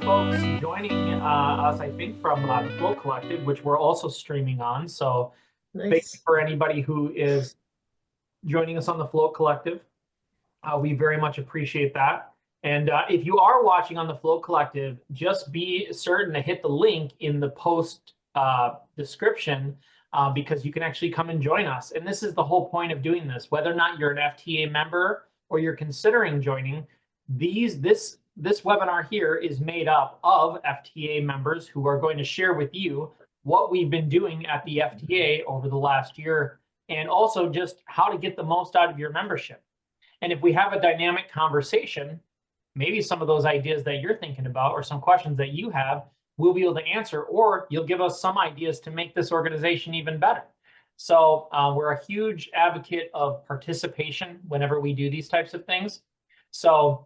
folks joining us, I think, from the Float Collective, which we're also streaming on. So thank you Nice. for anybody who is joining us on the Float Collective. We very much appreciate that. And if you are watching on the Float Collective, just be certain to hit the link in the post description because you can actually come and join us. And this is the whole point of doing this. Whether or not you're an FTA member or you're considering joining, this webinar here is made up of FTA members who are going to share with you what we've been doing at the FTA over the last year, and also just how to get the most out of your membership. And if we have a dynamic conversation, maybe some of those ideas that you're thinking about or some questions that you have, we'll be able to answer, or you'll give us some ideas to make this organization even better. So we're a huge advocate of participation whenever we do these types of things. So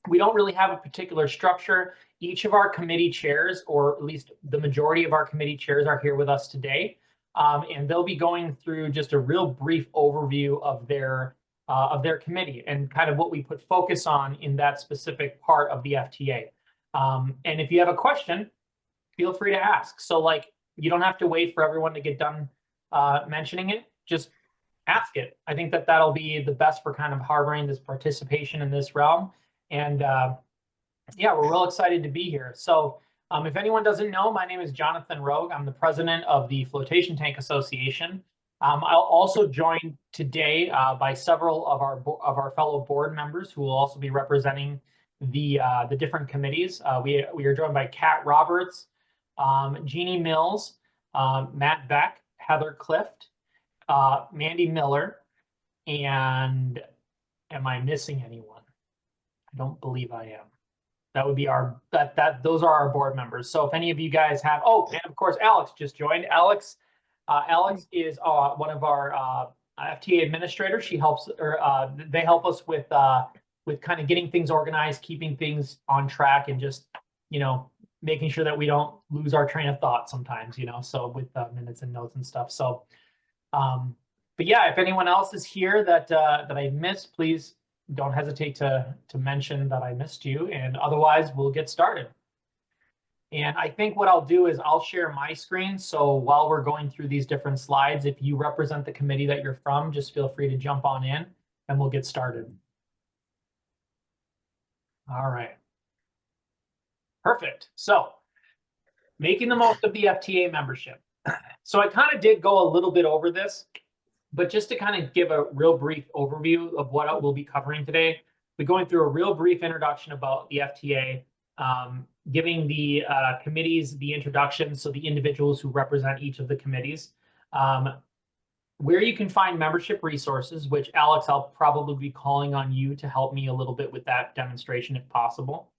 we don't really have a particular structure. Each of our committee chairs, or at least the majority of our committee chairs, are here with us today. And they'll be going through just a real brief overview of their committee and kind of what we put focus on in that specific part of the FTA. And if you have a question, feel free to ask. So like, you don't have to wait for everyone to get done mentioning it. Just ask it. I think that that'll be the best for kind of harboring this participation in this realm. And yeah, we're real excited to be here. So if anyone doesn't know, my name is Jonathan Rogue. I'm the president of the Floatation Tank Association. I'll also join today by several of our fellow board members who will also be representing the different committees. We are joined by Kat Roberts, Jeannie Mills, Matt Beck, Heather Clift, Mandy Miller, and am I missing anyone? I don't believe I am. That would be those are our board members. So if any of you guys have, and of course Alex just joined. Alex is one of our FTA administrators. She helps, or they help us with kind of getting things organized, keeping things on track, and just making sure that we don't lose our train of thought sometimes. So with minutes and notes and stuff. So, but yeah, if anyone else is here that I missed, please don't hesitate to mention that I missed you, and otherwise we'll get started. And I think what I'll do is I'll share my screen. So while we're going through these different slides, if you represent the committee that you're from, just feel free to jump on in and we'll get started. All right. Perfect. So making the most of the FTA membership. So I kind of did go a little bit over this, but just to kind of give a real brief overview of what we'll be covering today, we're going through a real brief introduction about the FTA, giving the committees the introduction, so the individuals who represent each of the committees, where you can find membership resources, which Alex, I'll probably be calling on you to help me a little bit with that demonstration if possible,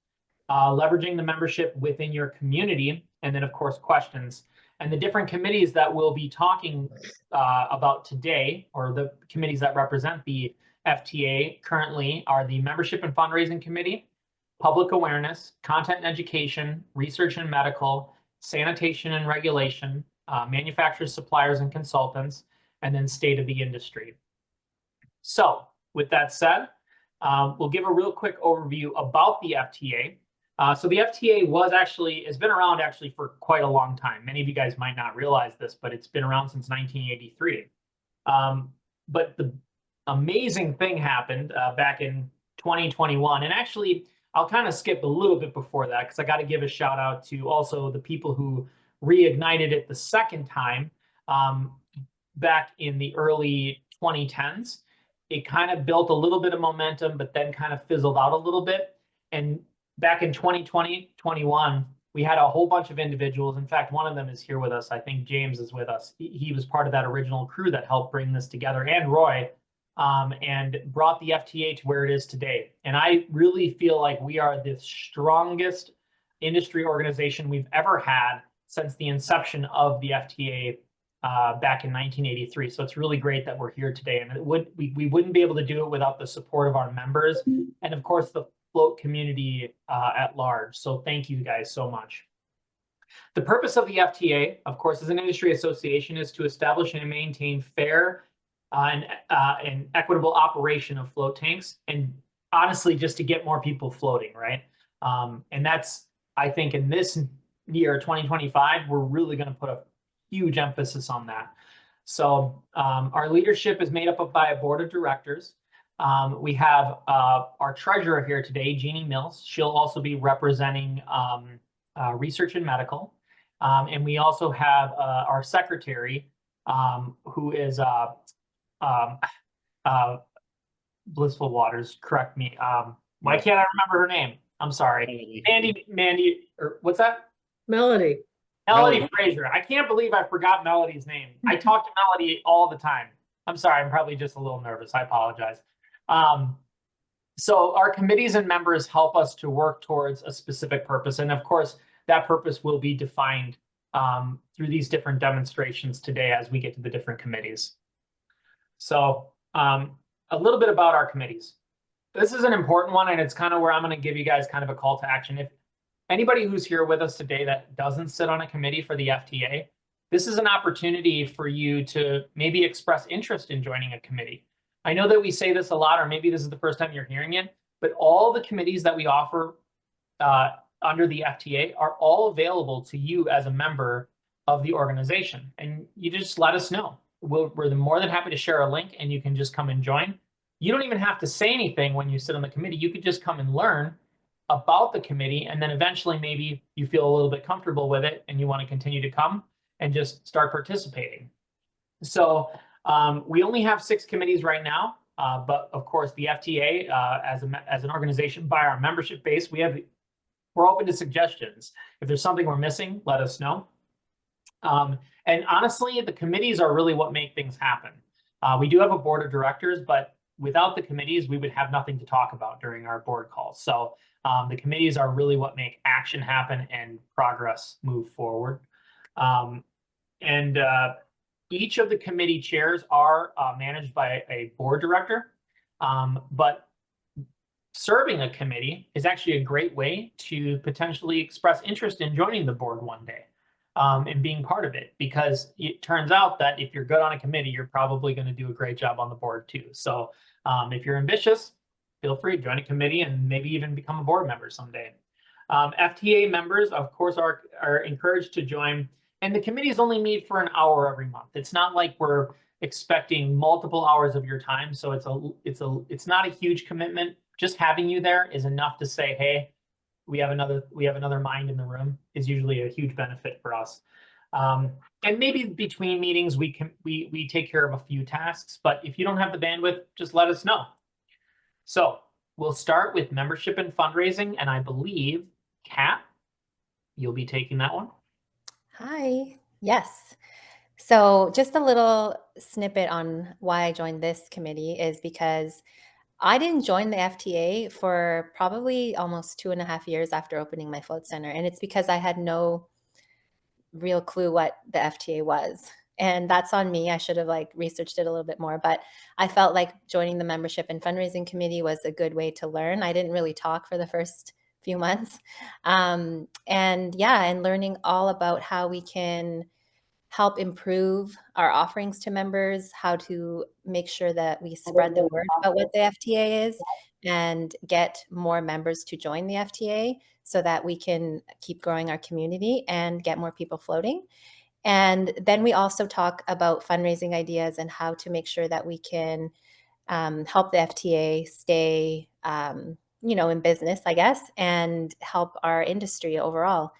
leveraging the membership within your community, and then of course questions. And the different committees that we'll be talking about today, or the committees that represent the FTA currently, are the Membership and Fundraising Committee, Public Awareness, Content and Education, Research and Medical, Sanitation and Regulation, Manufacturers, Suppliers and Consultants, and then State of the Industry. So with that said, we'll give a real quick overview about the FTA. So the FTA has been around actually for quite a long time. Many of you guys might not realize this, but it's been around since 1983. But the amazing thing happened back in 2021. And actually, I'll kind of skip a little bit before that because I got to give a shout out to also the people who reignited it the second time back in the early 2010s. It kind of built a little bit of momentum, but then kind of fizzled out a little bit. And back in 2020, 21, we had a whole bunch of individuals. In fact, one of them is here with us. I think James is with us. He was part of that original crew that helped bring this together, and Roy, and brought the FTA to where it is today. And I really feel like we are the strongest industry organization we've ever had since the inception of the FTA back in 1983. So it's really great that we're here today. And we wouldn't be able to do it without the support of our members and of course the float community at large. So thank you guys so much. The purpose of the FTA, of course, as an industry association, is to establish and maintain fair and equitable operation of float tanks, and honestly, just to get more people floating, right? And that's I think in this year, 2025, we're really going to put a huge emphasis on that. So our leadership is made up by a board of directors. We have our treasurer here today, Jeannie Mills. She'll also be representing research and medical. And we also have our secretary, who is um, Blissful Waters. Correct me. Why can't I remember her name? I'm sorry. Mandy, or what's that? Melody. Melody Frazier. I can't believe I forgot Melody's name. I talk to Melody all the time. I'm sorry. I'm probably just a little nervous. I apologize. So our committees and members help us to work towards a specific purpose. And of course, that purpose will be defined through these different demonstrations today as we get to the different committees. So a little bit about our committees. This is an important one, and it's kind of where I'm going to give you guys kind of a call to action. If anybody who's here with us today that doesn't sit on a committee for the FTA, this is an opportunity for you to maybe express interest in joining a committee. I know that we say this a lot, or maybe this is the first time you're hearing it, but all the committees that we offer under the FTA are all available to you as a member of the organization. And you just let us know. We're more than happy to share a link, and you can just come and join. You don't even have to say anything when you sit on the committee. You could just come and learn about the committee, and then eventually maybe you feel a little bit comfortable with it and you want to continue to come and just start participating. So we only have 6 committees right now, but of course the FTA as an organization, by our membership base, we're open to suggestions. If there's something we're missing, let us know. And honestly, the committees are really what make things happen. We do have a board of directors, but without the committees, we would have nothing to talk about during our board calls. So the committees are really what make action happen and progress move forward. Each of the committee chairs are managed by a board director, but serving a committee is actually a great way to potentially express interest in joining the board one day and being part of it, because it turns out that if you're good on a committee, you're probably going to do a great job on the board too. So if you're ambitious, feel free to join a committee and maybe even become a board member someday. FTA members, of course, are encouraged to join, and the committees only meet for an hour every month. It's not like we're expecting multiple hours of your time, so it's not a huge commitment. Just having you there is enough to say, hey, we have another mind in the room, is usually a huge benefit for us. And maybe between meetings, we take care of a few tasks, but if you don't have the bandwidth, just let us know. So we'll start with membership and fundraising, and I believe, Kat, you'll be taking that one. Hi. Yes. So just a little snippet on why I joined this committee is because I didn't join the FTA for probably almost 2.5 years after opening my float center. And it's because I had no real clue what the FTA was. And that's on me. I should have researched it a little bit more, but I felt like joining the membership and fundraising committee was a good way to learn. I didn't really talk for the first few months. And learning all about how we can help improve our offerings to members, how to make sure that we spread the word about what the FTA is and get more members to join the FTA so that we can keep growing our community and get more people floating. And then we also talk about fundraising ideas and how to make sure that we can help the FTA stay, in business, I guess, and help our industry overall.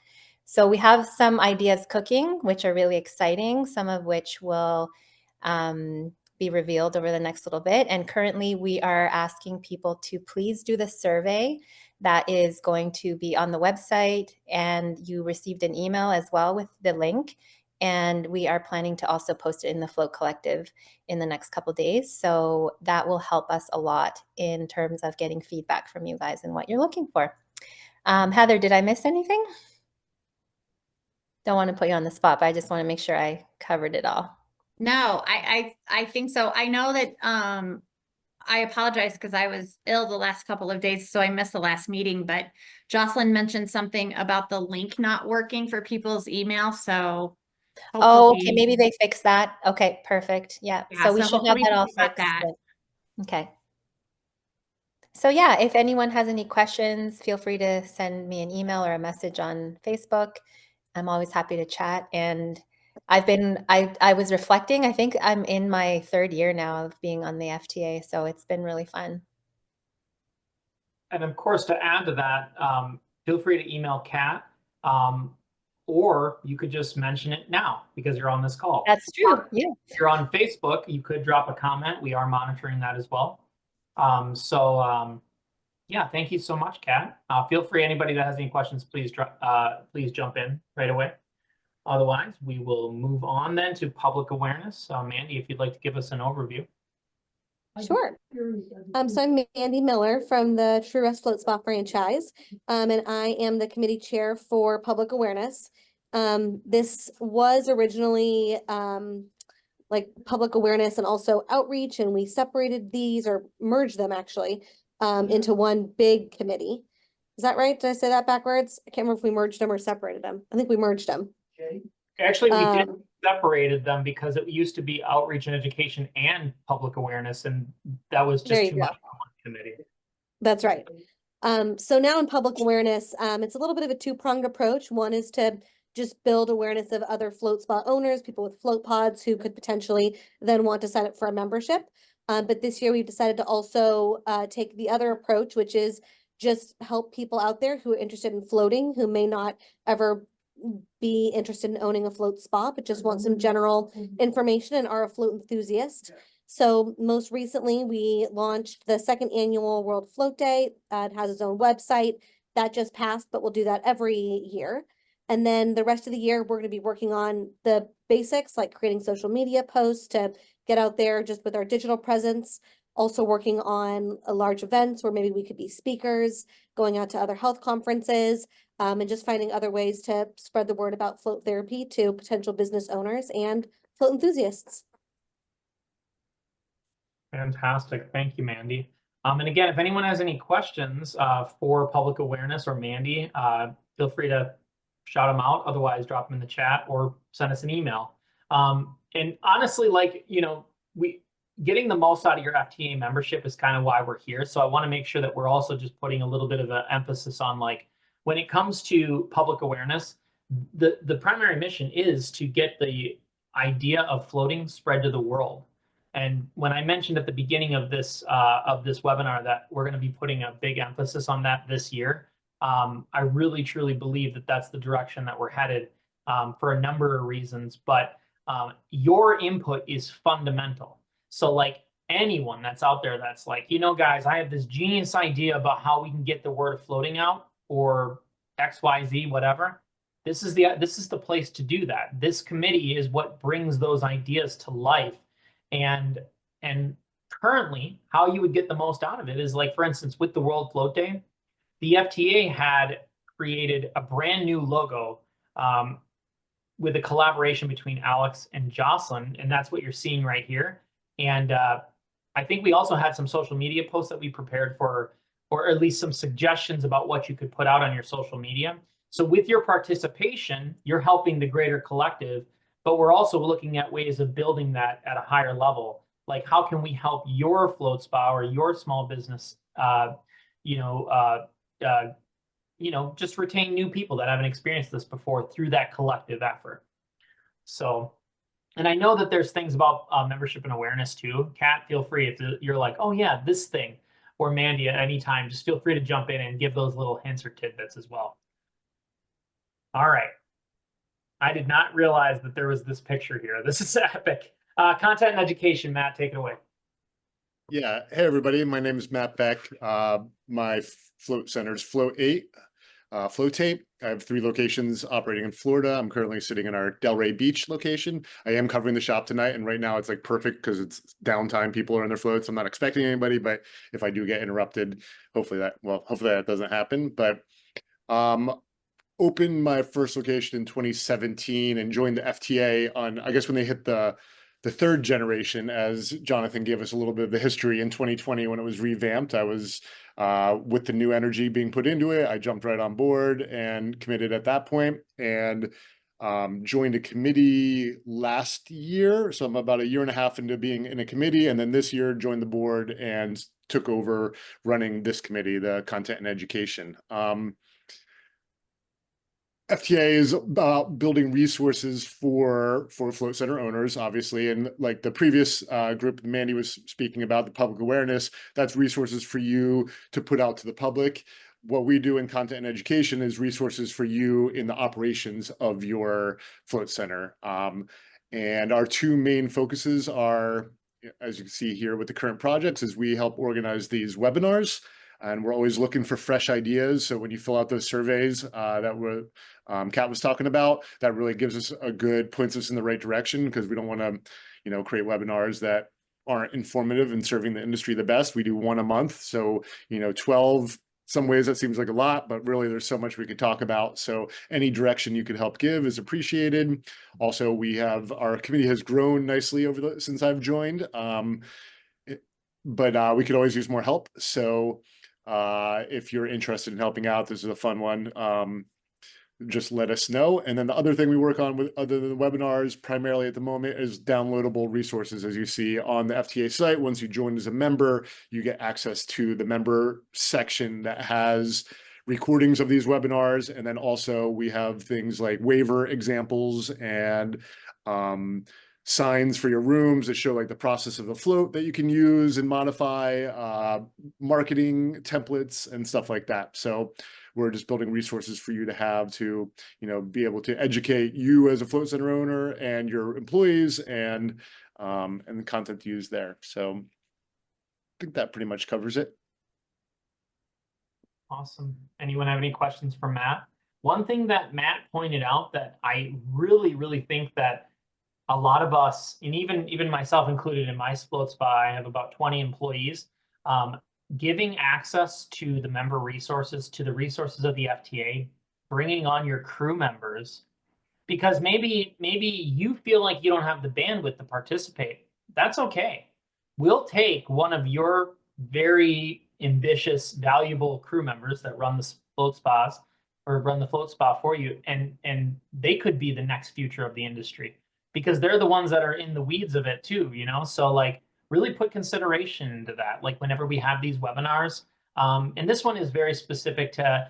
So we have some ideas cooking, which are really exciting, some of which will be revealed over the next little bit. And currently we are asking people to please do the survey that is going to be on the website, and you received an email as well with the link. And we are planning to also post it in the Float Collective in the next couple of days. So that will help us a lot in terms of getting feedback from you guys and what you're looking for. Heather, did I miss anything? Don't want to put you on the spot, but I just want to make sure I covered it all. No, I think so. I know that I apologize because I was ill the last couple of days, so I missed the last meeting, but Jocelyn mentioned something about the link not working for people's email. So oh, okay, maybe they fixed that. Okay, perfect. Yeah, so we should have that all fixed. Okay. So yeah, if anyone has any questions, feel free to send me an email or a message on Facebook. I'm always happy to chat. And I was reflecting, I think I'm in my third year now of being on the FTA, so it's been really fun. And of course, to add to that, feel free to email Kat, or you could just mention it now because you're on this call. That's true. Yeah. If you're on Facebook, you could drop a comment. We are monitoring that as well. Yeah, thank you so much, Kat. Feel free, anybody that has any questions, please jump in right away. Otherwise, we will move on then to public awareness. Mandy, if you'd like to give us an overview. Sure. So I'm Mandy Miller from the True Rest Float Spa franchise, and I am the committee chair for public awareness. This was originally like public awareness and also outreach, and we separated these or merged them actually into one big committee. Is that right? Did I say that backwards? I can't remember if we merged them or separated them. I think we merged them. Actually, we did separated them because it used to be outreach and education and public awareness, and that was just too much for one committee. That's right. So now in public awareness, it's a little bit of a two-pronged approach. One is to just build awareness of other float spa owners, people with float pods who could potentially then want to sign up for a membership. But this year we've decided to also take the other approach, which is just help people out there who are interested in floating, who may not ever be interested in owning a float spa, but just want some general information and are a float enthusiast. So most recently, we launched the second annual World Float Day. It has its own website. That just passed, but we'll do that every year. And then the rest of the year, we're going to be working on the basics, like creating social media posts to get out there just with our digital presence. Also working on large events where maybe we could be speakers, going out to other health conferences, and just finding other ways to spread the word about float therapy to potential business owners and float enthusiasts. Fantastic. Thank you, Mandy. And again, if anyone has any questions for public awareness or Mandy, feel free to shout them out. Otherwise, drop them in the chat or send us an email. And honestly, like, getting the most out of your FTA membership is kind of why we're here. So I want to make sure that we're also just putting a little bit of an emphasis on, like, when it comes to public awareness, the primary mission is to get the idea of floating spread to the world. And when I mentioned at the beginning of this webinar that we're going to be putting a big emphasis on that this year, I really truly believe that that's the direction that we're headed for a number of reasons. But your input is fundamental. So like anyone that's out there that's like, guys, I have this genius idea about how we can get the word of floating out, or XYZ, whatever. This is the place to do that. This committee is what brings those ideas to life. And currently, how you would get the most out of it is, like, for instance, with the World Float Day, the FTA had created a brand new logo with a collaboration between Alex and Jocelyn, and that's what you're seeing right here. And I think we also had some social media posts that we prepared for, or at least some suggestions about what you could put out on your social media. So with your participation, you're helping the greater collective, but we're also looking at ways of building that at a higher level. Like, how can we help your float spa or your small business, just retain new people that haven't experienced this before through that collective effort. So, and I know that there's things about membership and awareness too. Kat, feel free if you're like, oh yeah, this thing, or Mandy at any time, just feel free to jump in and give those little hints or tidbits as well. All right. I did not realize that there was this picture here. This is epic. Content and education, Matt, take it away. Yeah. Hey, everybody. My name is Matt Beck. My float center is Float8, Floatate. I have 3 locations operating in Florida. I'm currently sitting in our Delray Beach location. I am covering the shop tonight, and right now it's like perfect because it's downtime. People are in their floats. I'm not expecting anybody, but if I do get interrupted, hopefully that doesn't happen. But opened my first location in 2017 and joined the FTA on, I guess, when they hit the 3rd generation, as Jonathan gave us a little bit of the history in 2020 when it was revamped. I was with the new energy being put into it, I jumped right on board and committed at that point. And Joined a committee last year, so I'm about a year and a half into being in a committee, and then this year joined the board and took over running this committee, the content and education. FTA is about building resources for float center owners, obviously, and like the previous group Mandy was speaking about, the public awareness, that's resources for you to put out to the public. What we do in content and education is resources for you in the operations of your float center. And our two main focuses are, as you can see here with the current projects, is we help organize these webinars. And we're always looking for fresh ideas. So when you fill out those surveys that Kat was talking about, that really gives us a good, points us in the right direction, because we don't want to, create webinars that aren't informative and serving the industry the best. We do one a month. So, 12, some ways that seems like a lot, but really there's so much we could talk about. So any direction you could help give is appreciated. Also, our committee has grown nicely since I've joined. But we could always use more help. So if you're interested in helping out, this is a fun one. Just let us know. And then the other thing we work on with, other than the webinars, primarily at the moment, is downloadable resources. As you see on the FTA site, once you join as a member, you get access to the member section that has recordings of these webinars. And then also we have things like waiver examples and signs for your rooms that show like the process of the float that you can use and modify, marketing templates and stuff like that. So we're just building resources for you to have to, be able to educate you as a float center owner and your employees and the content to use there. So I think that pretty much covers it. Awesome. Anyone have any questions for Matt? One thing that Matt pointed out that I really, really think that a lot of us, and even myself included in my float spa, I have about 20 employees, giving access to the member resources, to the resources of the FTA, bringing on your crew members, because maybe you feel like you don't have the bandwidth to participate. That's okay. We'll take one of your very ambitious, valuable crew members that run the float spas or run the float spa for you, and they could be the next future of the industry, because they're the ones that are in the weeds of it too, So like, really put consideration into that. Like whenever we have these webinars, and this one is very specific to,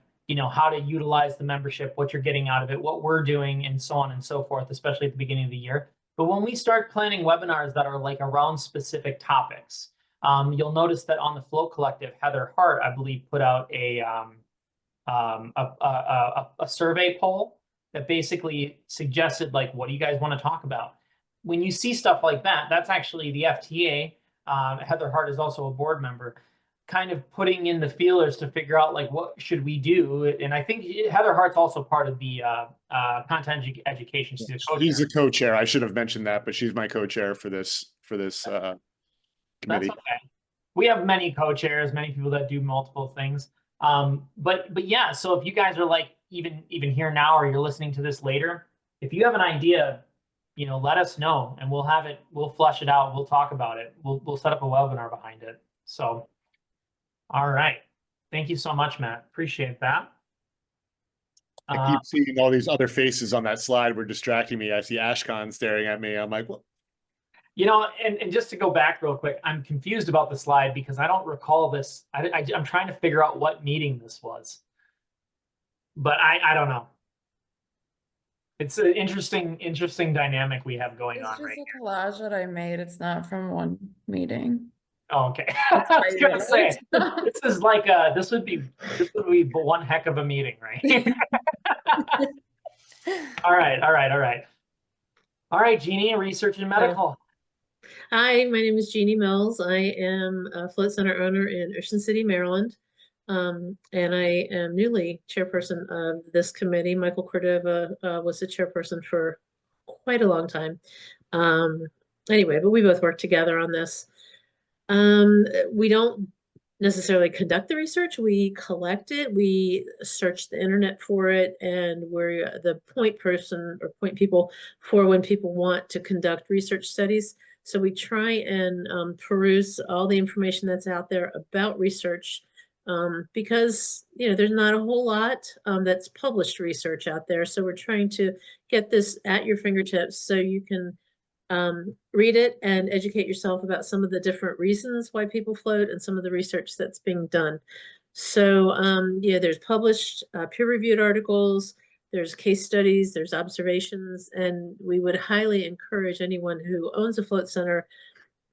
how to utilize the membership, what you're getting out of it, what we're doing, and so on and so forth, especially at the beginning of the year. But when we start planning webinars that are like around specific topics, you'll notice that on the Float Collective, Heather Hart, I believe, put out a survey poll that basically suggested, like, what do you guys want to talk about? When you see stuff like that, that's actually the FTA. Heather Hart is also a board member, kind of putting in the feelers to figure out, like, what should we do? And I think Heather Hart's also part of the content education. She's a co-chair. She's a co-chair. I should have mentioned that, but she's my co-chair for this committee. That's okay. We have many co-chairs, many people that do multiple things. But yeah, so if you guys are like even here now, or you're listening to this later, if you have an idea, let us know, and we'll flesh it out. We'll talk about it. We'll set up a webinar behind it. So, all right. Thank you so much, Matt. Appreciate that. I keep seeing all these other faces on that slide were distracting me. I see Ashkan staring at me. I'm like, what? And just to go back real quick, I'm confused about the slide because I don't recall this. I'm trying to figure out what meeting this was, but I don't know. It's an interesting dynamic we have going on right here. It's just a collage that I made. It's not from one meeting. Oh, okay. I was gonna say, this would be one heck of a meeting, right? All right, Jeannie, research and medical. Hi, my name is Jeannie Mills. I am a float center owner in Ocean City, Maryland. And I am newly chairperson of this committee. Michael Cordova was the chairperson for quite a long time. Anyway, but we both work together on this. We don't necessarily conduct the research. We collect it. We search the internet for it, and we're the point person or point people for when people want to conduct research studies. So we try and peruse all the information that's out there about research because, there's not a whole lot that's published research out there. So we're trying to get this at your fingertips so you can read it and educate yourself about some of the different reasons why people float and some of the research that's being done. So, there's published peer-reviewed articles, there's case studies, there's observations, and we would highly encourage anyone who owns a float center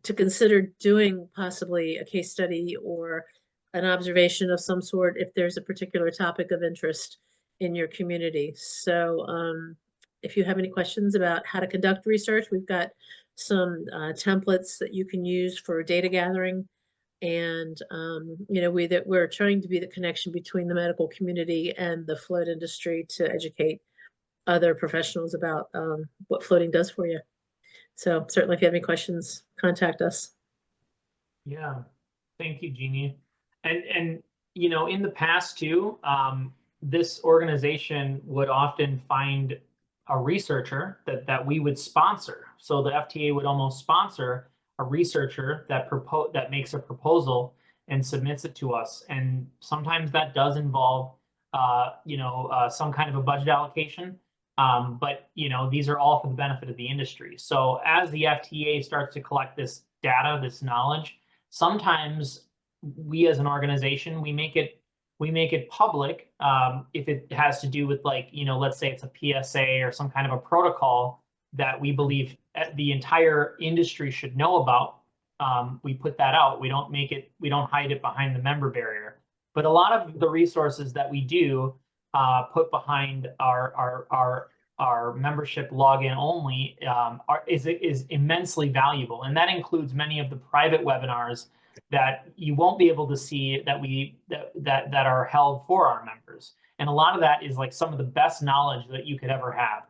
to consider doing possibly a case study or an observation of some sort if there's a particular topic of interest in your community. So, if you have any questions about how to conduct research, we've got some templates that you can use for data gathering. And, we're trying to be the connection between the medical community and the float industry to educate other professionals about what floating does for you. So certainly if you have any questions, contact us. Yeah, thank you, Jeannie. And in the past too, this organization would often find a researcher that we would sponsor. So the FTA would almost sponsor a researcher that makes a proposal and submits it to us. And sometimes that does involve some kind of a budget allocation. But these are all for the benefit of the industry. So as the FTA starts to collect this data, this knowledge, sometimes we as an organization, we make it public if it has to do with, like, let's say it's a PSA or some kind of a protocol that we believe the entire industry should know about. We put that out. We don't hide it behind the member barrier. But a lot of the resources that we do put behind our membership login only is immensely valuable, and that includes many of the private webinars that you won't be able to see that are held for our members. And a lot of that is like some of the best knowledge that you could ever have,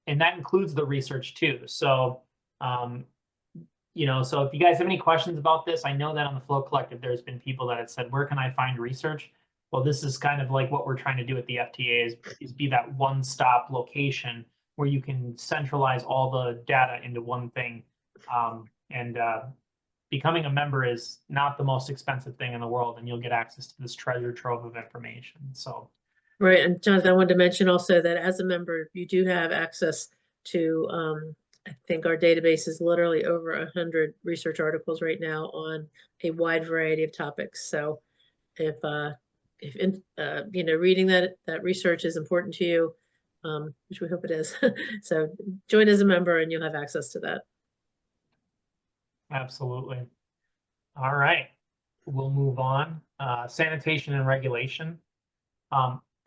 and that includes the research too. So so if you guys have any questions about this, I know that on the Float Collective there's been people that have said, where can I find research? Well, this is kind of like what we're trying to do at the FTA is be that one-stop location where you can centralize all the data into one thing. Becoming a member is not the most expensive thing in the world, and you'll get access to this treasure trove of information. So, right. And Jonathan, I wanted to mention also that as a member, you do have access to, I think our database is literally over 100 research articles right now on a wide variety of topics. So if reading that research is important to you, which we hope it is, so join as a member and you'll have access to that. absolutely. All right, we'll move on. Sanitation and regulation.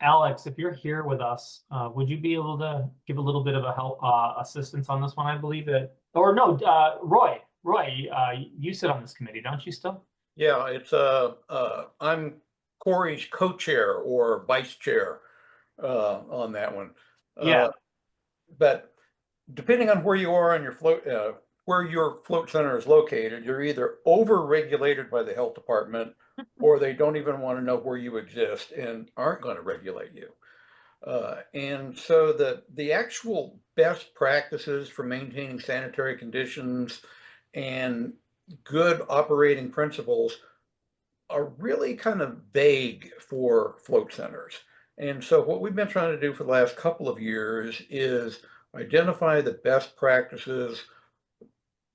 Alex, if you're here with us, would you be able to give a little bit of a help assistance on this one? I believe that, or no, Roy, you sit on this committee, don't you still? Yeah, it's I'm Corey's co-chair or vice chair on that one. Yeah. But depending on where you are on your float, where your float center is located, you're either over-regulated by the health department, or they don't even want to know where you exist and aren't going to regulate you. And so the actual best practices for maintaining sanitary conditions and good operating principles are really kind of vague for float centers. And so what we've been trying to do for the last couple of years is identify the best practices,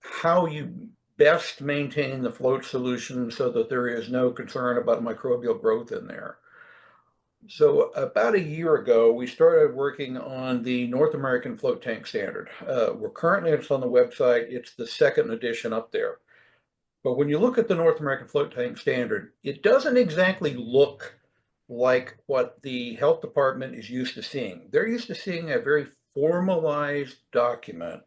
how you best maintain the float solution so that there is no concern about microbial growth in there. So about a year ago, we started working on the North American Float Tank Standard. We're currently, it's on the website, it's the second edition up there. But when you look at the North American Float Tank Standard, it doesn't exactly look like what the health department is used to seeing. They're used to seeing a very formalized document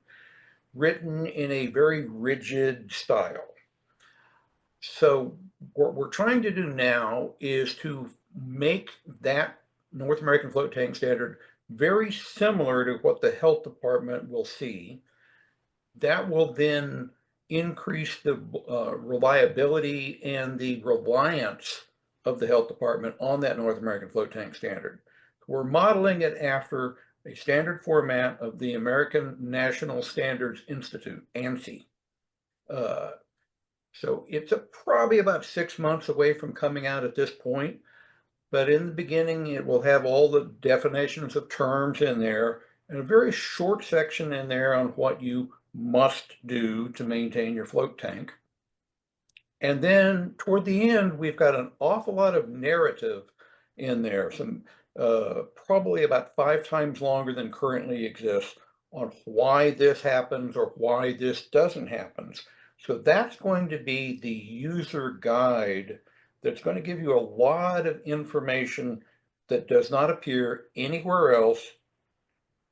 written in a very rigid style. So what we're trying to do now is to make that North American Float Tank Standard very similar to what the health department will see. That will then increase the reliability and the reliance of the health department on that North American Float Tank Standard. We're modeling it after a standard format of the American National Standards Institute, ANSI. So it's probably about 6 months away from coming out at this point. But in the beginning, it will have all the definitions of terms in there and a very short section in there on what you must do to maintain your float tank. And then toward the end, we've got an awful lot of narrative in there, some probably about 5 times longer than currently exists on why this happens or why this doesn't happen. So that's going to be the user guide that's going to give you a lot of information that does not appear anywhere else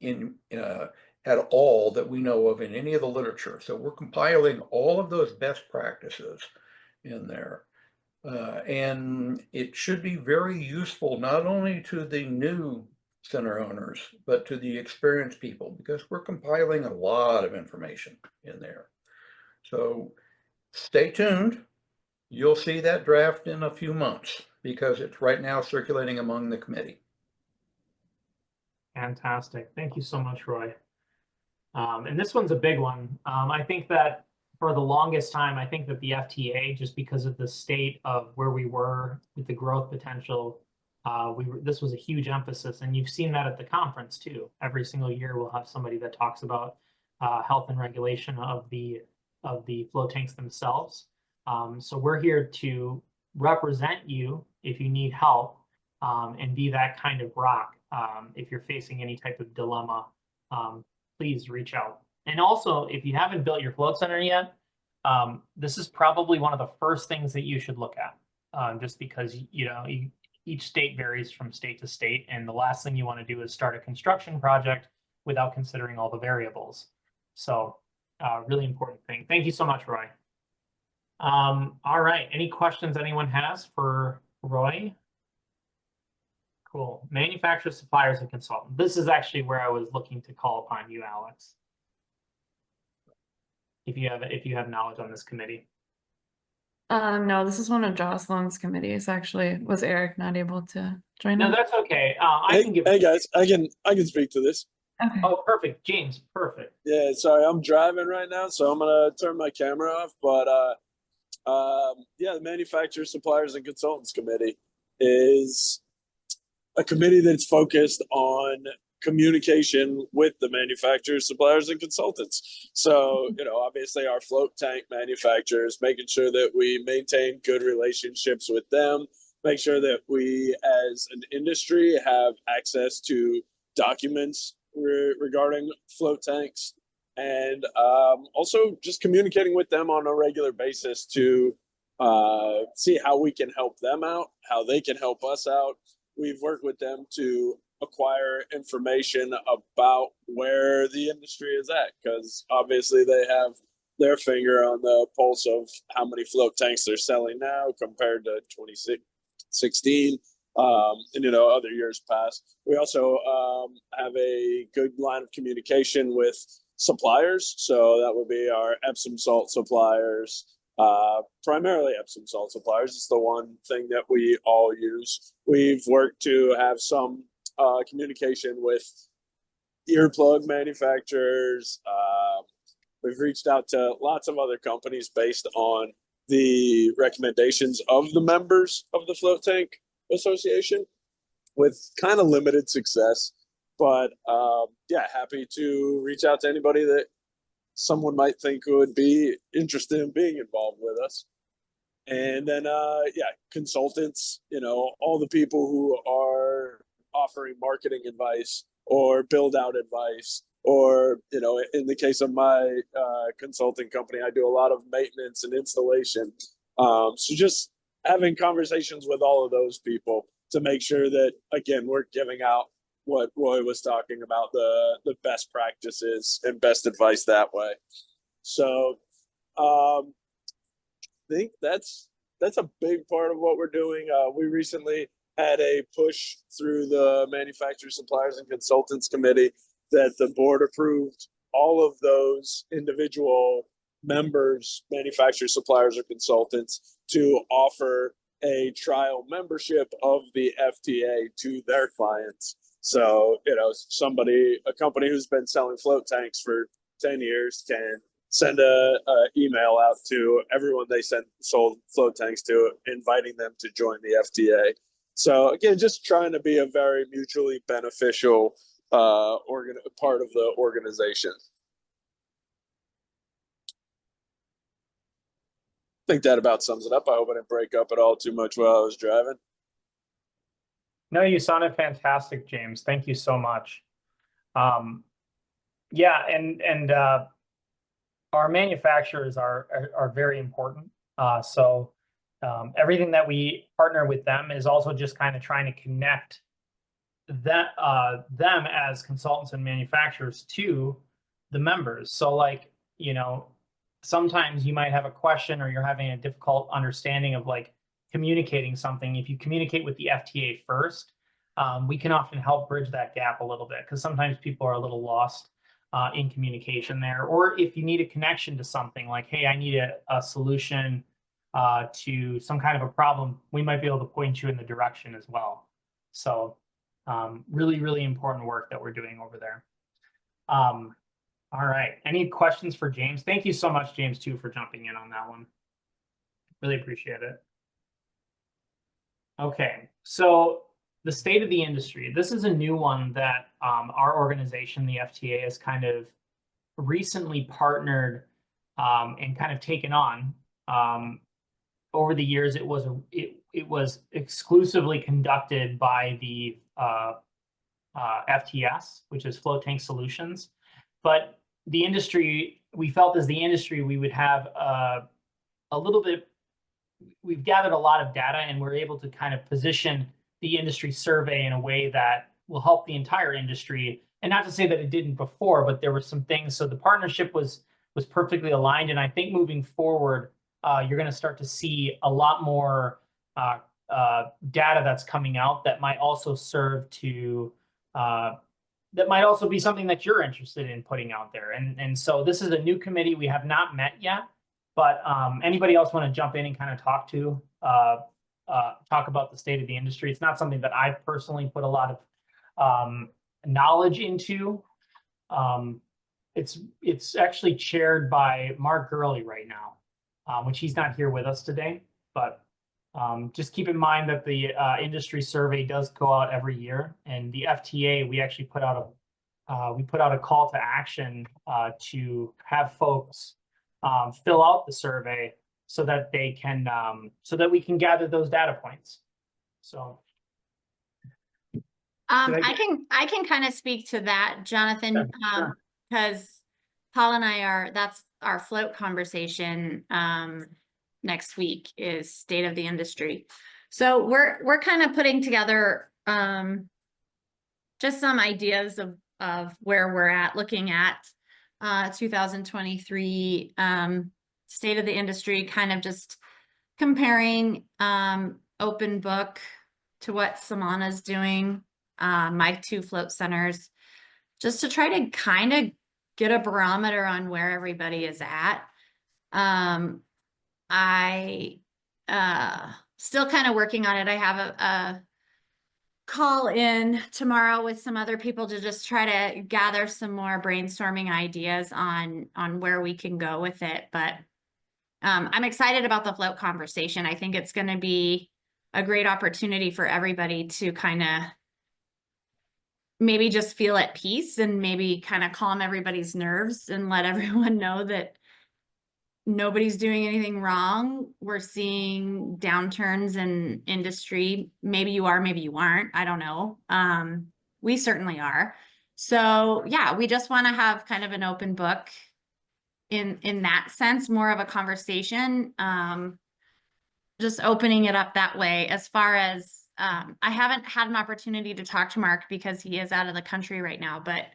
in at all that we know of in any of the literature. So we're compiling all of those best practices in there. And it should be very useful not only to the new center owners, but to the experienced people, because we're compiling a lot of information in there. So stay tuned. You'll see that draft in a few months because it's right now circulating among the committee. Fantastic. Thank you so much, Roy. And this one's a big one. I think that for the longest time, I think that the FTA, just because of the state of where we were with the growth potential, this was a huge emphasis. And you've seen that at the conference too. Every single year, we'll have somebody that talks about health and regulation of the float tanks themselves. So we're here to represent you if you need help and be that kind of rock. If you're facing any type of dilemma, please reach out. And also, if you haven't built your float center yet, this is probably one of the first things that you should look at, just because each state varies from state to state, and the last thing you want to do is start a construction project without considering all the variables. So, really important thing. Thank you so much, Roy. All right, any questions anyone has for Roy? Cool. Manufacturers, suppliers, and consultants. This is actually where I was looking to call upon you, Alex. If you have knowledge on this committee. No, this is one of Jocelyn's committees. Actually, was Eric not able to join? No, that's okay. I can give. Hey guys, I can speak to this. Okay. Oh, perfect, James. Perfect. Yeah, sorry, I'm driving right now, so I'm gonna turn my camera off. But yeah, the Manufacturers, Suppliers, and Consultants Committee is a committee that's focused on communication with the manufacturers, suppliers, and consultants. So, obviously our float tank manufacturers, making sure that we maintain good relationships with them, make sure that we as an industry have access to documents regarding float tanks, and also just communicating with them on a regular basis to see how we can help them out, how they can help us out. We've worked with them to acquire information about where the industry is at, because obviously they have their finger on the pulse of how many float tanks they're selling now compared to 2016 and other years past. We also have a good line of communication with suppliers, so that would be our Epsom salt suppliers. Primarily Epsom salt suppliers. It's the one thing that we all use. We've worked to have some communication with earplug manufacturers. We've reached out to lots of other companies based on the recommendations of the members of the Float Tank Association, with kind of limited success. But yeah, happy to reach out to anybody that someone might think would be interested in being involved with us. And then, yeah, consultants, all the people who are offering marketing advice or build out advice, or, in the case of my consulting company, I do a lot of maintenance and installation. So just having conversations with all of those people to make sure that, again, we're giving out what Roy was talking about, the best practices and best advice that way. So I think that's a big part of what we're doing. We recently had a push through the Manufacturers, Suppliers, and Consultants Committee that the board approved all of those individual members, manufacturers, suppliers, or consultants, to offer a trial membership of the FTA to their clients. So, a company who's been selling float tanks for 10 years can send a email out to everyone they sold float tanks to, inviting them to join the FTA. So again, just trying to be a very mutually beneficial part of the organization. I think that about sums it up. I hope I didn't break up at all too much while I was driving. No, you sounded fantastic, James. Thank you so much. Yeah, and our manufacturers are very important. So everything that we partner with them is also just kind of trying to connect that them as consultants and manufacturers to the members. So like, you know, sometimes you might have a question or you're having a difficult understanding of like communicating something. If you communicate with the FTA first, we can often help bridge that gap a little bit, because sometimes people are a little lost in communication there. Or if you need a connection to something like, hey, I need a solution to some kind of a problem, we might be able to point you in the direction as well. So really, really important work that we're doing over there. All right. Any questions for James? Thank you so much, James, too, for jumping in on that one. Really appreciate it. Okay, so the state of the industry. This is a new one that our organization, the FTA, has kind of recently partnered and kind of taken on. Over the years, it was exclusively conducted by the FTS, which is Float Tank Solutions. But the industry, we felt as the industry, we would have a little bit, we've gathered a lot of data, and we're able to kind of position the industry survey in a way that will help the entire industry. And not to say that it didn't before, but there were some things. So the partnership was perfectly aligned. And I think moving forward, you're going to start to see a lot more data that's coming out that might also serve to that might also be something that you're interested in putting out there. And so this is a new committee. We have not met yet, but anybody else want to jump in and kind of talk about the state of the industry? It's not something that I've personally put a lot of knowledge into. It's actually chaired by Mark Gurley right now, which he's not here with us today, but just keep in mind that the industry survey does go out every year, and the FTA, we actually put out a call to action to have folks fill out the survey so that they can so that we can gather those data points. So I can kind of speak to that, Jonathan, because Paul and I that's our float conversation next week is state of the industry. So we're kind of putting together just some ideas of where we're at, looking at 2023 state of the industry, kind of just comparing open book to what Samana's doing, my two float centers, just to try to kind of get a barometer on where everybody is at. I still kind of working on it. I have a call in tomorrow with some other people to just try to gather some more brainstorming ideas on where we can go with it. But I'm excited about the float conversation. I think it's going to be a great opportunity for everybody to kind of maybe just feel at peace and maybe kind of calm everybody's nerves and let everyone know that nobody's doing anything wrong. We're seeing downturns in industry. Maybe you are, maybe you aren't. I don't know. We certainly are. So yeah, we just want to have kind of an open book in that sense, more of a conversation, just opening it up that way. As far as I haven't had an opportunity to talk to Mark because he is out of the country right now, but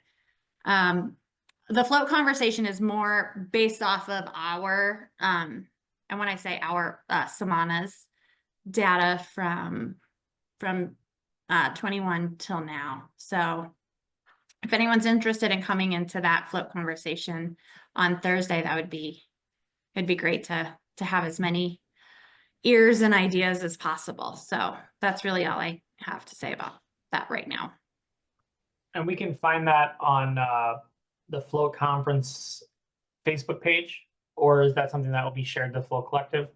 the float conversation is more based off of our, and when I say our, Samana's data from 21 till now. So if anyone's interested in coming into that float conversation on Thursday, it'd be great to have as many ears and ideas as possible. So that's really all I have to say about that right now. And we can find that on the Float Conference Facebook page, or is that something that will be shared to the Float Collective?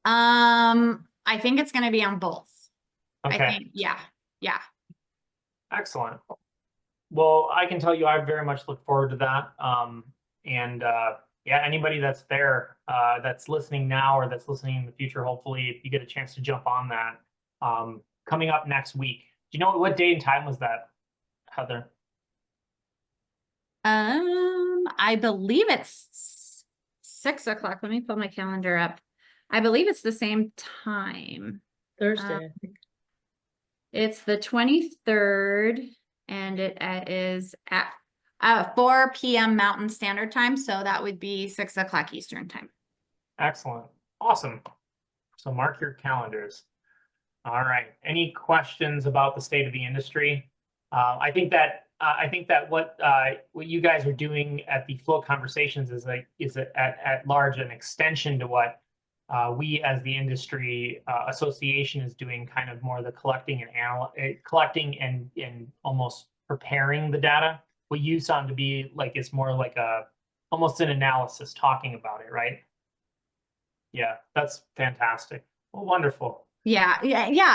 I think it's gonna be on both. I Okay, think, yeah. excellent. Well, I can tell you, I very much look forward to that. Yeah, anybody that's there, that's listening now or that's listening in the future, hopefully, if you get a chance to jump on that, coming up next week. Do you know what day and time was that, Heather? I believe it's 6 o'clock. Let me pull my calendar up. I believe it's the same time. Thursday, I think. It's the 23rd, and it is at 4 p.m. Mountain Standard Time, so that would be 6 o'clock Eastern Time. Excellent. Awesome. So mark your calendars. All right. Any questions about the state of the industry? I think that what you guys are doing at the Float Conversations is at large an extension to what we as the industry association is doing, kind of more the collecting and almost preparing the data. What you sound to be like, it's more like almost an analysis, talking about it, right? Yeah, that's fantastic. Well, wonderful. Yeah,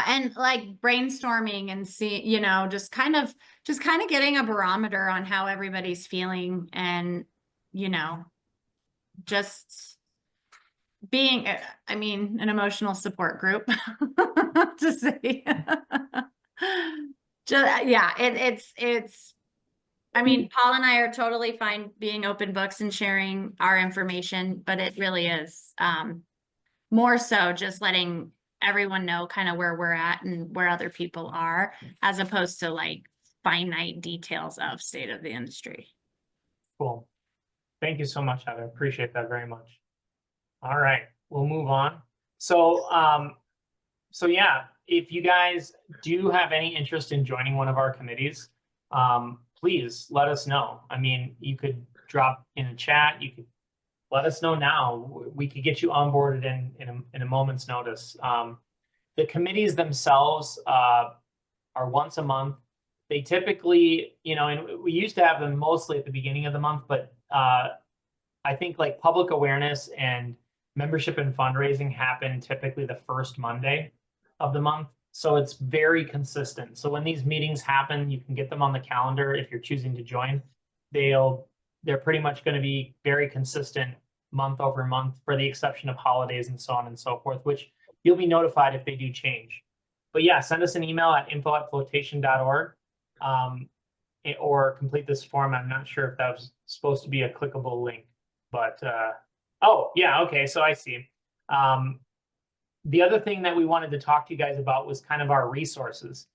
and like brainstorming and just kind of getting a barometer on how everybody's feeling, and just being, an emotional support group to say. It's Paul and I are totally fine being open books and sharing our information, but it really is more so just letting everyone know kind of where we're at and where other people are, as opposed to like finite details of state of the industry. Cool. Thank you so much, Heather. Appreciate that very much. All right, we'll move on. So, yeah, if you guys do have any interest in joining one of our committees, please let us know. You could drop in a chat. You could let us know now. We could get you onboarded in a moment's notice. The committees themselves are once a month. They typically, and we used to have them mostly at the beginning of the month, but I think like public awareness and membership and fundraising happen typically the first Monday of the month. So it's very consistent. So when these meetings happen, you can get them on the calendar if you're choosing to join. They're pretty much going to be very consistent month over month, for the exception of holidays and so on and so forth, which you'll be notified if they do change. But yeah, send us an email at info@floatation.org, or complete this form. I'm not sure if that was supposed to be a clickable link, but oh yeah, okay, so I see. The other thing that we wanted to talk to you guys about was kind of our resources.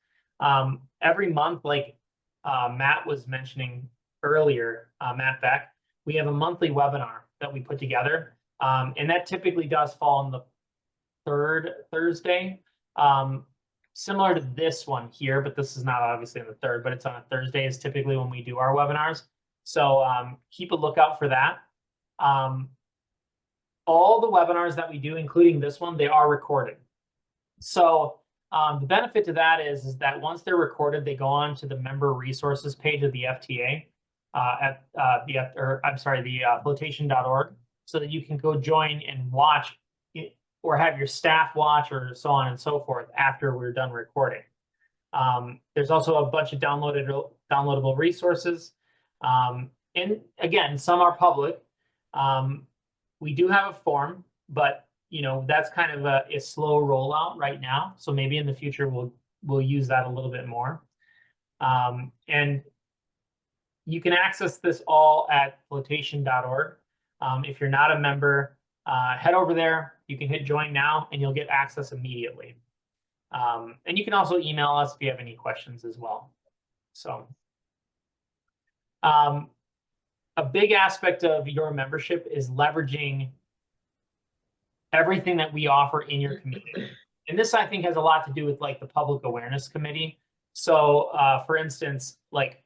Every month, like Matt was mentioning earlier, Matt Beck, we have a monthly webinar that we put together, and that typically does fall on the third Thursday, similar to this one here, but this is not obviously on the third, but it's on a Thursday is typically when we do our webinars. So keep a lookout for that. All the webinars that we do, including this one, they are recorded. So the benefit to that is that once they're recorded, they go on to the member resources page of the FTA at the floatation.org, so that you can go join and watch it, or have your staff watch, or so on and so forth after we're done recording. There's also a bunch of downloadable resources. And again, some are public. We do have a form, but that's kind of a slow rollout right now. So maybe in the future we'll use that a little bit more. And you can access this all at floatation.org. If you're not a member, head over there. You can hit join now, and you'll get access immediately. And you can also email us if you have any questions as well. So a big aspect of your membership is leveraging everything that we offer in your community. And this, I think, has a lot to do with like the public awareness committee. So for instance, like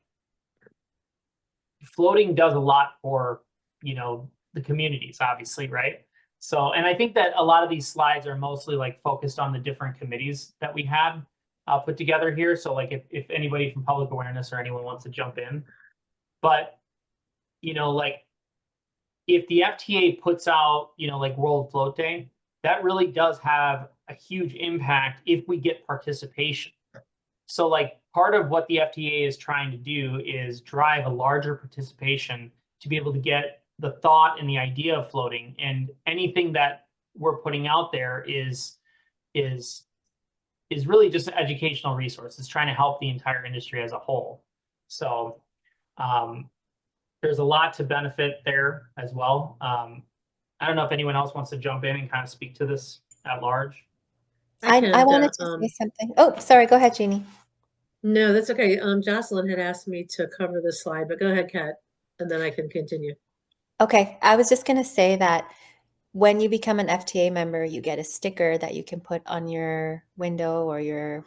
floating does a lot for, the communities, obviously, right? So, and I think that a lot of these slides are mostly like focused on the different committees that we had put together here. So like if anybody from public awareness or anyone wants to jump in, but like if the FTA puts out, like World Float Day, that really does have a huge impact if we get participation. So like part of what the FTA is trying to do is drive a larger participation to be able to get the thought and the idea of floating, and anything that we're putting out there is really just an educational resource. It's trying to help the entire industry as a whole. So there's a lot to benefit there as well. I don't know if anyone else wants to jump in and kind of speak to this at large. I wanted to say something. Oh, sorry. Go ahead, Jeannie. No, that's okay. Jocelyn had asked me to cover this slide, but go ahead, Kat, and then I can continue. Okay. I was just going to say that when you become an FTA member, you get a sticker that you can put on your window or your,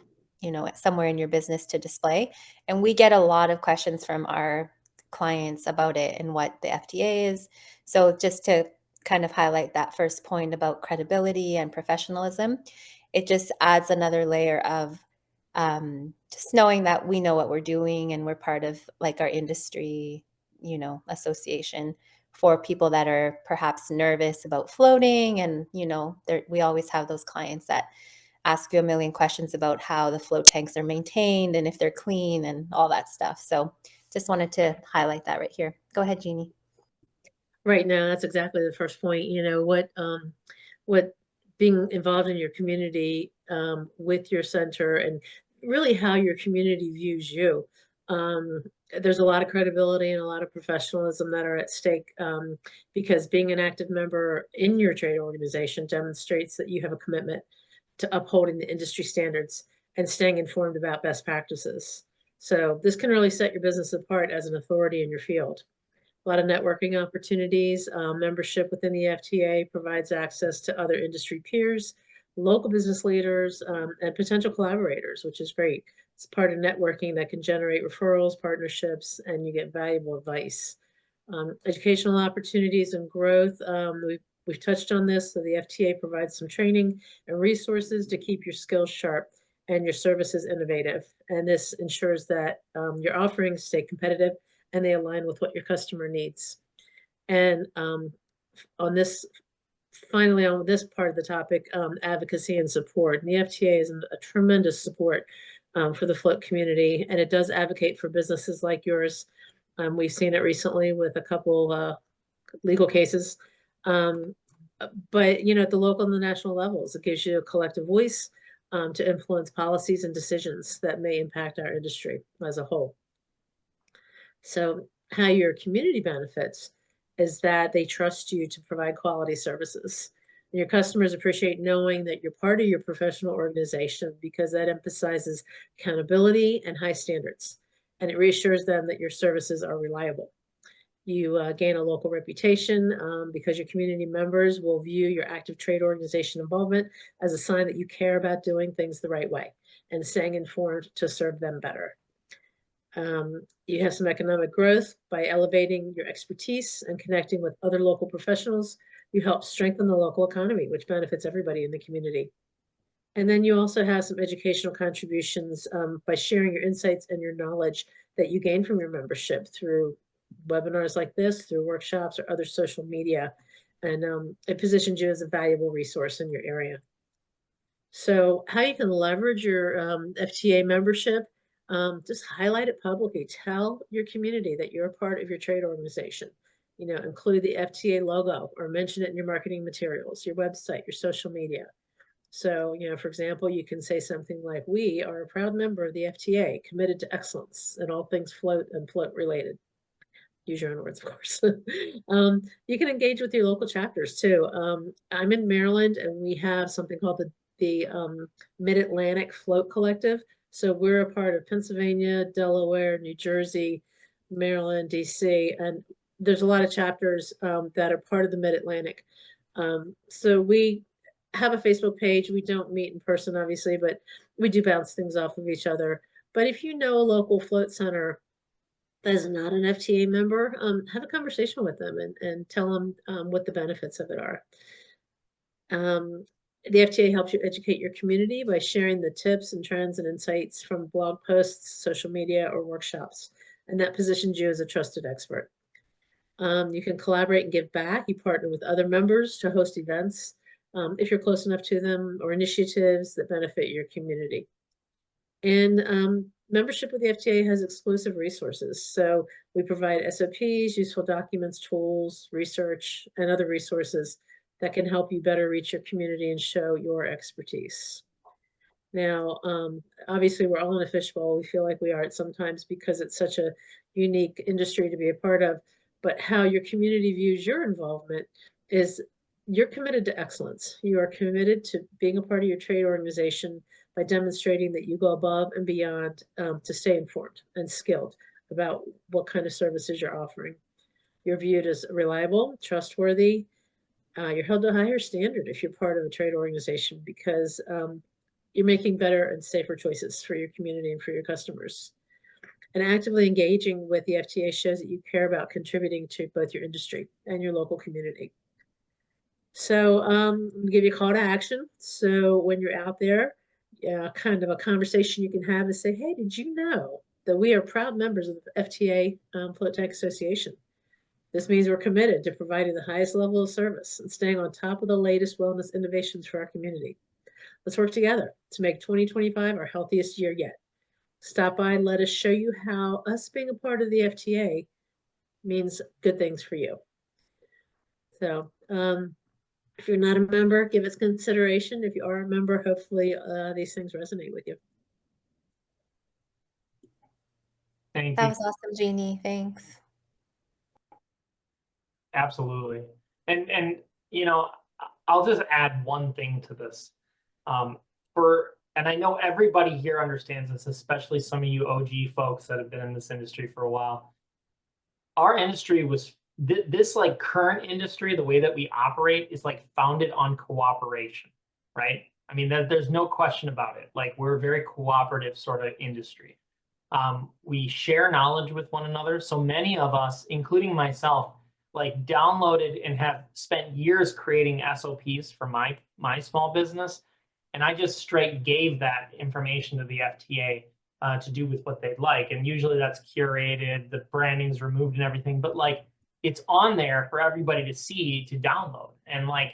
somewhere in your business to display. And we get a lot of questions from our clients about it and what the FTA is. So just to kind of highlight that first point about credibility and professionalism, it just adds another layer of just knowing that we know what we're doing and we're part of like our industry, association for people that are perhaps nervous about floating. And, we always have those clients that ask you a million questions about how the float tanks are maintained and if they're clean and all that stuff. So just wanted to highlight that right here. Go ahead, Jeannie. Right now, that's exactly the first point. What being involved in your community with your center and really how your community views you. There's a lot of credibility and a lot of professionalism that are at stake because being an active member in your trade organization demonstrates that you have a commitment to upholding the industry standards and staying informed about best practices. So this can really set your business apart as an authority in your field. A lot of networking opportunities. Membership within the FTA provides access to other industry peers, local business leaders, and potential collaborators, which is great. It's part of networking that can generate referrals, partnerships, and you get valuable advice. Educational opportunities and growth. We've touched on this. So the FTA provides some training and resources to keep your skills sharp and your services innovative. And this ensures that your offerings stay competitive and they align with what your customer needs. And finally, on this part of the topic, advocacy and support. And the FTA is a tremendous support for the float community, and it does advocate for businesses like yours. We've seen it recently with a couple legal cases. But at the local and the national levels, it gives you a collective voice to influence policies and decisions that may impact our industry as a whole. So how your community benefits is that they trust you to provide quality services. And your customers appreciate knowing that you're part of your professional organization because that emphasizes accountability and high standards. And it reassures them that your services are reliable. You gain a local reputation because your community members will view your active trade organization involvement as a sign that you care about doing things the right way and staying informed to serve them better. You have some economic growth by elevating your expertise and connecting with other local professionals. You help strengthen the local economy, which benefits everybody in the community. And then you also have some educational contributions by sharing your insights and your knowledge that you gain from your membership through webinars like this, through workshops or other social media. And it positions you as a valuable resource in your area. So how you can leverage your FTA membership, just highlight it publicly. Tell your community that you're a part of your trade organization. Include the FTA logo or mention it in your marketing materials, your website, your social media. So, for example, you can say something like, we are a proud member of the FTA, committed to excellence in all things float and float related. Use your own words, of course. You can engage with your local chapters too. I'm in Maryland and we have something called the Mid-Atlantic Float Collective. So we're a part of Pennsylvania, Delaware, New Jersey, Maryland, DC, and there's a lot of chapters that are part of the Mid-Atlantic. So we have a Facebook page. We don't meet in person, obviously, but we do bounce things off of each other. But if you know a local float center that is not an FTA member, have a conversation with them and tell them what the benefits of it are. The FTA helps you educate your community by sharing the tips and trends and insights from blog posts, social media, or workshops, and that positions you as a trusted expert. You can collaborate and give back. You partner with other members to host events, if you're close enough to them, or initiatives that benefit your community. And membership with the FTA has exclusive resources. So we provide SOPs, useful documents, tools, research, and other resources that can help you better reach your community and show your expertise. Now, obviously, we're all in a fishbowl. We feel like we are sometimes because it's such a unique industry to be a part of. But how your community views your involvement is you're committed to excellence. You are committed to being a part of your trade organization by demonstrating that you go above and beyond to stay informed and skilled about what kind of services you're offering. You're viewed as reliable, trustworthy. You're held to a higher standard if you're part of a trade organization because you're making better and safer choices for your community and for your customers. And actively engaging with the FTA shows that you care about contributing to both your industry and your local community. So I'm gonna give you a call to action. So when you're out there, kind of a conversation you can have is say, hey, did you know that we are proud members of the FTA Float Tank Association? This means we're committed to providing the highest level of service and staying on top of the latest wellness innovations for our community. Let's work together to make 2025 our healthiest year yet. Stop by and let us show you how us being a part of the FTA means good things for you. So if you're not a member, give us consideration. If you are a member, hopefully these things resonate with you. Thank That you. was awesome, Jeannie. Thanks. Absolutely. And you know, I'll just add one thing to this. And I know everybody here understands this, especially some of you OG folks that have been in this industry for a while. Our industry was this like current industry, the way that we operate is like founded on cooperation, right? I mean, there's no question about it. Like we're a very cooperative sort of industry. We share knowledge with one another. So many of us, including myself, like downloaded and have spent years creating SOPs for my small business. And I just straight gave that information to the FTA to do with what they'd like. And usually that's curated, the branding's removed and everything, but like it's on there for everybody to see, to download. And like,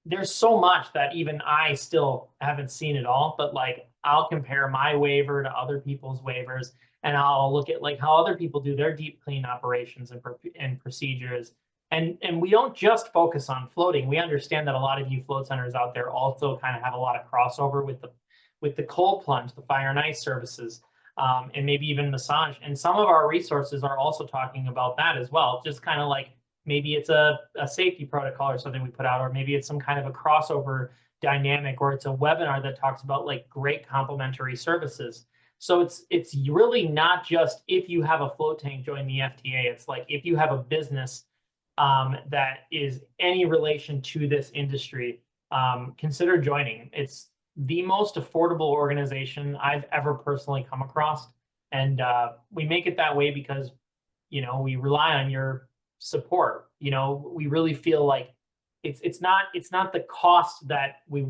there's so much that even I still haven't seen it all, but like I'll compare my waiver to other people's waivers and I'll look at like how other people do their deep clean operations and procedures. And we don't just focus on floating. We understand that a lot of you float centers out there also kind of have a lot of crossover with the cold plunge, the fire and ice services, and maybe even massage. And some of our resources are also talking about that as well. Just kind of like maybe it's a safety protocol or something we put out, or maybe it's some kind of a crossover dynamic, or it's a webinar that talks about like great complementary services. So it's really not just if you have a float tank, join the FTA. It's like if you have a business that is any relation to this industry, consider joining. It's the most affordable organization I've ever personally come across. And we make it that way because, you know, we rely on your support. You know, we really feel like it's not the cost that we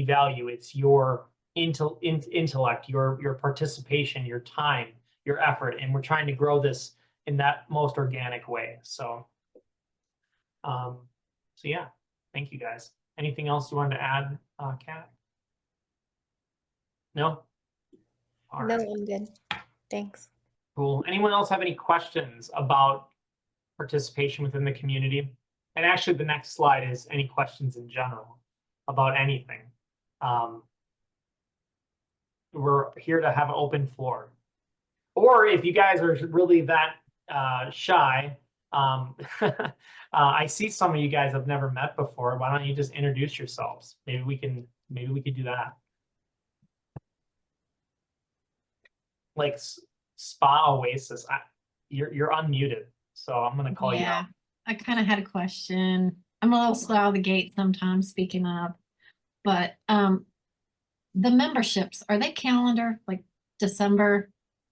value. It's your intellect, your participation, your time, your effort, and we're trying to grow this in that most organic way. So yeah, thank you guys. Anything else you wanted to add, Kat? No? All No, right. I'm good. Thanks. Cool. Anyone else have any questions about participation within the community? And actually the next slide is any questions in general about anything. We're here to have an open floor. Or if you guys are really that shy, I see some of you guys I've never met before. Why don't you just introduce yourselves? Maybe we could do that. Like Spa Oasis, you're unmuted, so I'm gonna call you out. I kind of had a question. I'm a little slow out of the gate sometimes speaking up, but the memberships, are they calendar, like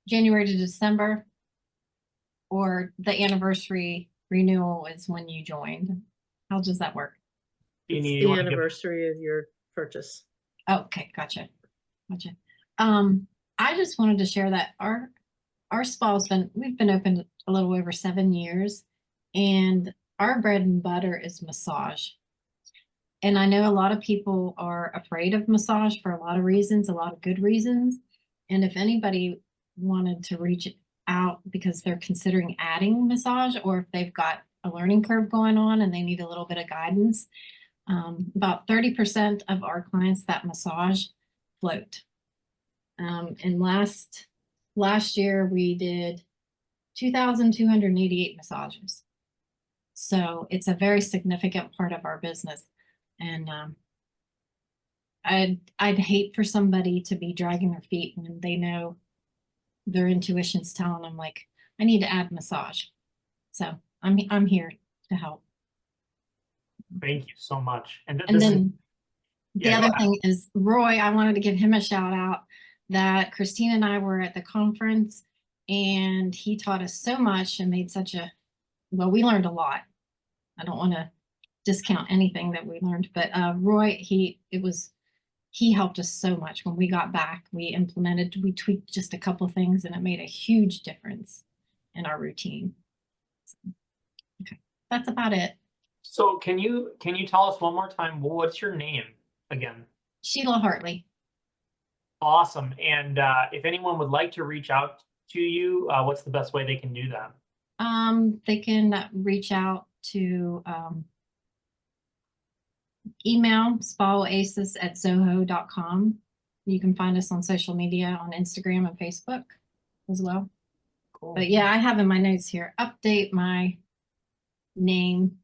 January to December? Or the anniversary renewal is when you joined? How does that work? It's the anniversary of your purchase. Okay, gotcha. I just wanted to share that our spa we've been open a little over 7 years, And our bread and butter is massage. And I know a lot of people are afraid of massage for a lot of reasons, a lot of good reasons. And if anybody wanted to reach out because they're considering adding massage, or if they've got a learning curve going on and they need a little bit of guidance, about 30% of our clients that massage float. And last year we did 2,288 massages. So it's a very significant part of our business. And I'd hate for somebody to be dragging their feet when they know their intuition's telling them, like, I need to add massage. So I'm here to help. Thank you so much. And And this is, then the yeah, go other ahead. thing is Roy, I wanted to give him a shout out that Christine and I were at the conference and he taught us so much and made such a, well, we learned a lot. I don't want to discount anything that we learned, but Roy, he helped us so much. When we got back, we tweaked just a couple things and it made a huge difference in our routine. So, okay, that's about it. So can you tell us one more time, what's your name again? Sheila Hartley. Awesome. And if anyone would like to reach out to you, what's the best way they can do that? They can reach out to email spaoasis@zoho.com. You can find us on social media on Instagram and Facebook as well. Cool. But yeah, I have in my notes here, update my name.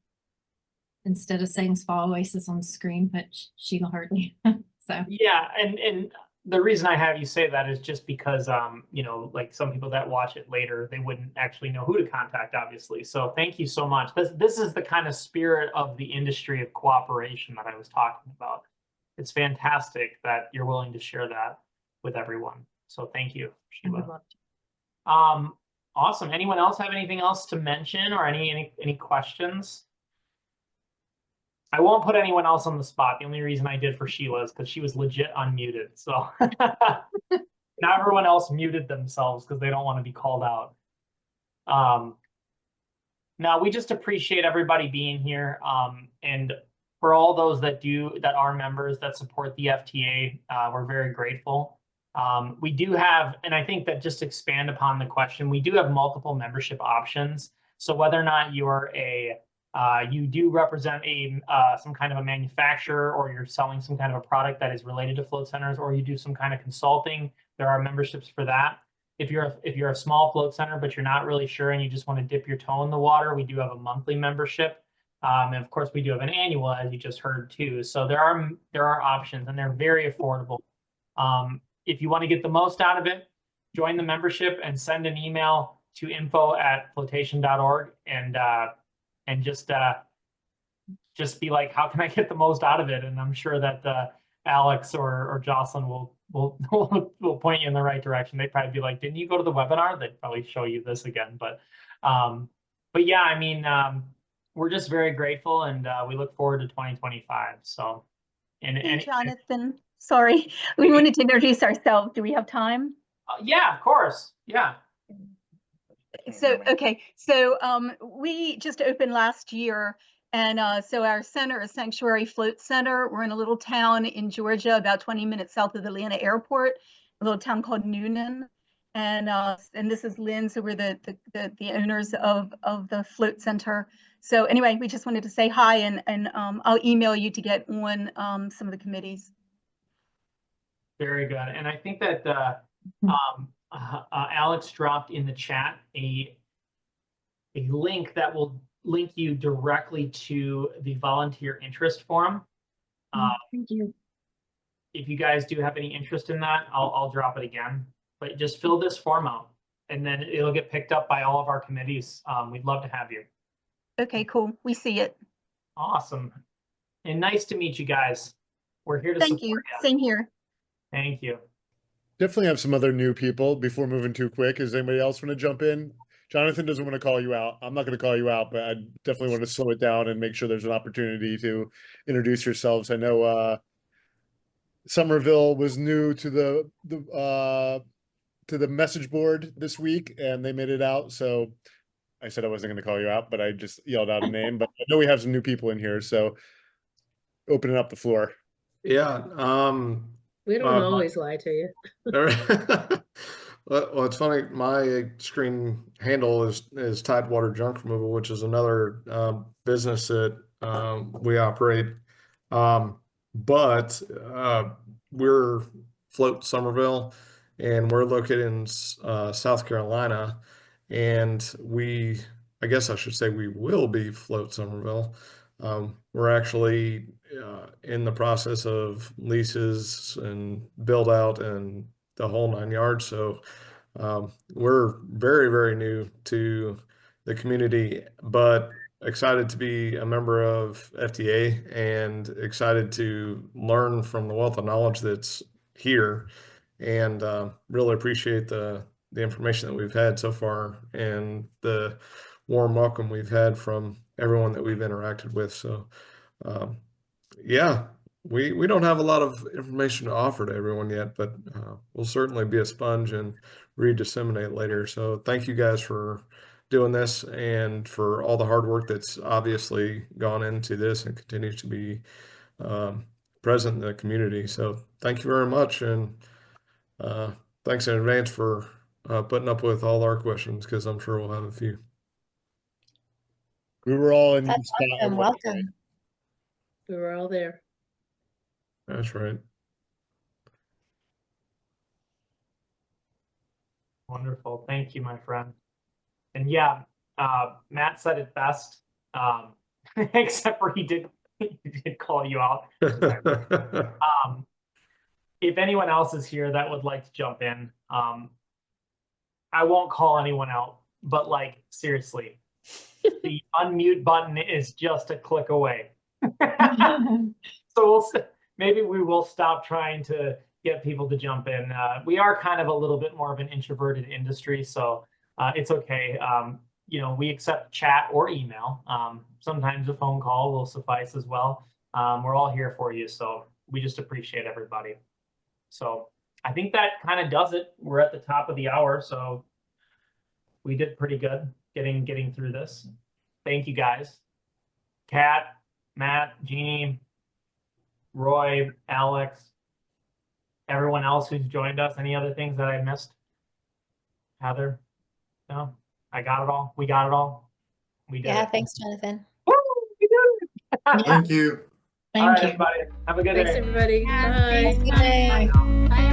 Instead of saying Spa Oasis on the screen, but Sheila Hartley. So Yeah, and the reason I have you say that is just because you know, like some people that watch it later, they wouldn't actually know who to contact, obviously. So thank you so much. This is the kind of spirit of the industry of cooperation that I was talking about. It's fantastic that you're willing to share that with everyone. So thank you, I would Sheila. love to. Awesome. Anyone else have anything else to mention or any questions? I won't put anyone else on the spot. The only reason I did for Sheila is because she was legit unmuted. So now everyone else muted themselves because they don't want to be called out. Now we just appreciate everybody being here. And for all those that are members that support the FTA, we're very grateful. We do have, and I think that just to expand upon the question, we do have multiple membership options. So whether or not you're you do represent some kind of a manufacturer, or you're selling some kind of a product that is related to float centers, or you do some kind of consulting, there are memberships for that. If you're a small float center, but you're not really sure and you just want to dip your toe in the water, we do have a monthly membership. And of course, we do have an annual, as you just heard too. So there are options, and they're very affordable. If you want to get the most out of it, join the membership and send an email to info@floatation.org and just be like, how can I get the most out of it? And I'm sure that Alex or Jocelyn will point you in the right direction. They'd probably be like, didn't you go to the webinar? They'd probably show you this again. But yeah, I mean, we're just very grateful, and we look forward to 2025. So, Hey, Jonathan, sorry, we wanted to introduce ourselves. Do we have time? Yeah, of course. Yeah. So, okay, so we just opened last year, and so our center is Sanctuary Float Center. We're in a little town in Georgia, about 20 minutes south of Atlanta Airport, a little town called Noonan. And this is Lynn, so we're the owners of the Float Center. So anyway, we just wanted to say hi, and I'll email you to get on some of the committees. Very good. And I think that Alex dropped in the chat a link that will link you directly to the volunteer interest form. Thank you. If you guys do have any interest in that, I'll drop it again. But just fill this form out, and then it'll get picked up by all of our committees. We'd love to have you. Okay, cool. We see it. Awesome. And nice to meet you guys. We're here to support you. Same here. Thank you. Definitely have some other new people before moving too quick. Does anybody else want to jump in? Jonathan doesn't want to call you out. I'm not going to call you out, but I definitely want to slow it down and make sure there's an opportunity to introduce yourselves. I know Somerville was new to the message board this week, and they made it out. So I said I wasn't going to call you out, but I just yelled out a name. But I know we have some new people in here, so opening up the floor. Yeah. We don't always lie to you. Well, it's funny. My screen handle is Tidewater Junk Removal, which is another business that we operate. But we're Float Somerville, and we're located in South Carolina, and I guess I should say we will be Float Somerville. We're actually in the process of leases and build out and the whole 9 yards. So we're very, very new to the community, but excited to be a member of FTA and excited to learn from the wealth of knowledge that's here, and really appreciate the information that we've had so far and the warm welcome we've had from everyone that we've interacted with. So yeah, we don't have a lot of information to offer to everyone yet, but we'll certainly be a sponge and re-disseminate later. So thank you guys for doing this and for all the hard work that's obviously gone into this and continues to be present in the community. So thank you very much, and thanks in advance for putting up with all our questions, because I'm sure we'll have a few. We were all in That's spot. awesome. Welcome. We were all there. That's right. Wonderful. Thank you, my friend. And yeah, Matt said it best, except for he did call you out. If anyone else is here that would like to jump in, I won't call anyone out, but like, seriously, the unmute button is just a click away. So maybe we will stop trying to get people to jump in. We are kind of a little bit more of an introverted industry, so it's okay. You know, we accept chat or email. Sometimes a phone call will suffice as well. We're all here for you, so we just appreciate everybody. So I think that kind of does it. We're at the top of the hour, so we did pretty good getting through this. Thank you guys. Kat, Matt, Jeannie, Roy, Alex, everyone else who's joined us. Any other things that I missed? Heather? No? I got it all. We got it all. We did. Yeah, it. thanks, Jonathan. Woo! We did it. Thank you. All right, Thank you. everybody. Have a good Thanks, day. everybody. Yeah, Bye. thanks. Good day. Bye.